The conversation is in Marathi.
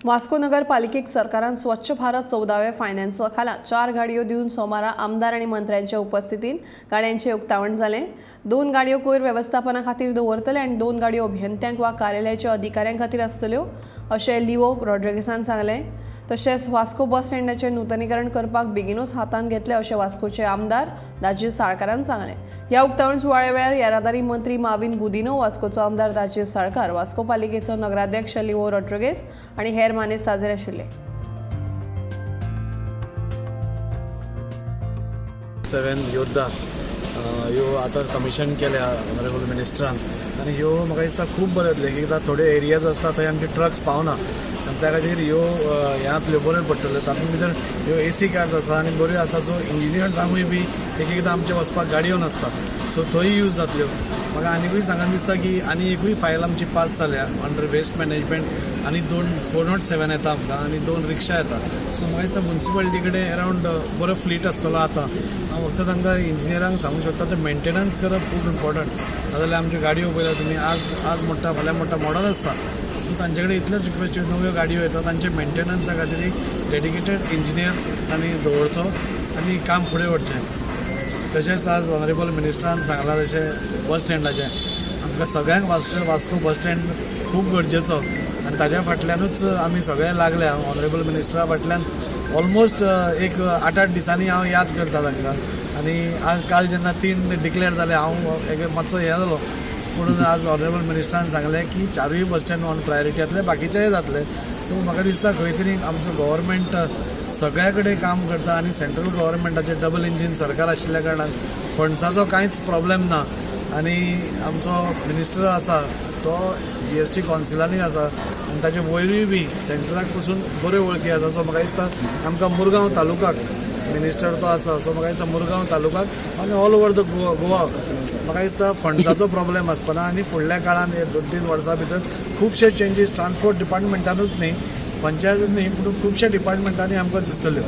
वास्को नगरपालिकेक सरकारान स्वच्छ भारत 14व्या फायनान्सा खाला 4 गाडयो दिवन सोमारा आमदार आणि मंत्र्यांच्या उपस्थितीन गाडयांचे उक्तावण जाले। 2 गाडयो कोयर व्यवस्थापना खातीर दवरतले आणि 2 गाडयो अभियंत्यांक वा कार्यालयाच्या अधिकाऱ्यांक खातीर आसतल्यो अशें लिओ रॉड्रिगेसान सांगले। तशेंच वास्को बस स्टँडाचें नूतनीकरण करपाक बेगीनूच हातान घेतले अशें वास्कोचे आमदार दाजी साळकारान सांगले। ह्या उक्तावण सुवाळे वेळार येरादारी मंत्री माविन गुदिनो, वास्कोचो आमदार दाजी साळकार, वास्को पालिकेचो नगराध्यक्ष लिओ रॉड्रिगेस आणि हेर मानेस्त हाजीर आशिल्ले। 7 योद्धा ह्यो आतां कमिशन केल्या ऑनरेबल मिनिस्टरान आनी ह्यो म्हाका दिसता खूब बऱ्यो येतल्यो। एकदां थोडे एरियाज आसता थंय आमचे ट्रक्स पावना आनी त्या खातीर ह्यो ह्यांतल्यो बऱ्यो पडटल्यो। तातूंत भितर ह्यो AC कार्स आसा आनी बऱ्यो आसा, सो इंजिनियर्सांकूय बी एकदां आमचे वचपाक गाडयो नासता, सो थंय यूज जातल्यो। म्हाका आनीकूय सांगान दिसता की आनी एकूय फायल आमची पास जाल्या अंडर वेस्ट मॅनेजमेंट आनी 2 407 येता आमकां आनी 2 रिक्षा येता। सो म्हाका दिसता म्युन्सिपालिटी कडेन अरावंड बरो फ्लीट आसतलो आतां। हांव फक्त तांकां इंजिनियरांक सांगूंक शकता ते मेंटेनन्स करप खूब इम्पॉर्टंट। नाजाल्यार आमच्यो गाडयो पळयल्यार तुमी आज मोडटा फाल्यां मोडटा मॉडल आसता, सो तांचे कडेन इतलेच रिक्वेस्ट नव्यो गाडयो येतात तांचे मेंटेनन्सा खातीर एक डेडिकेटेड इंजिनियर आनी दवरचो आनी काम फुडें व्हरचें। तशेंच आज ऑनरेबल मिनिस्टरान सांगलां तशें बस स्टँडाचें आमकां सगळ्यांक वास्को बस स्टँड खूब गरजेचो आनी ताज्या फाटल्यानूच आमी सगळे लागल्या। ऑनरेबल मिनिस्टरा फाटल्यान ऑलमोस्ट एक 8-8 दिसांनी हांव याद करता तांकां आनी आज काल जेन्ना 3 डिक्लेअर जाले हांव मातसो हें जालो, म्हणून आज ऑनरेबल मिनिस्टरान सांगलें की 4 बस स्टँड ऑन प्रायोरिटी जातले, बाकीचेय जातले। सो म्हाका दिसता खंय तरी आमचो गव्हर्मेंट सगळ्या कडेन काम करता आनी सेंट्रल गव्हर्मेंटाचें डबल इंजीन सरकार आशिल्ल्या कारणान फंड्साचो कांयच प्रॉब्लेम ना आनी आमचो मिनिस्टर आसा तो GST कावन्सिलानूय आसा आनी ताचे वयरूय बी सेंट्रलाक पसून बऱ्यो वळखी आसा। सो म्हाका दिसता आमकां मुरगांव तालुकाक मिनिस्टर तो आसा, सो म्हाका दिसता मुरगांव तालुकाक आनी ऑल ओवर द गोवा म्हाका दिसता फंड्साचो प्रॉब्लेम आसपाना आनी फुडल्या काळान 2-3 वर्सां भितर खुबशे चेंजीस ट्रान्सपोर्ट डिपार्टमेंटानूच न्ही, पंचायतीच न्ही, पूण खुबशे डिपार्टमेंटांनी आमकां दिसतल्यो।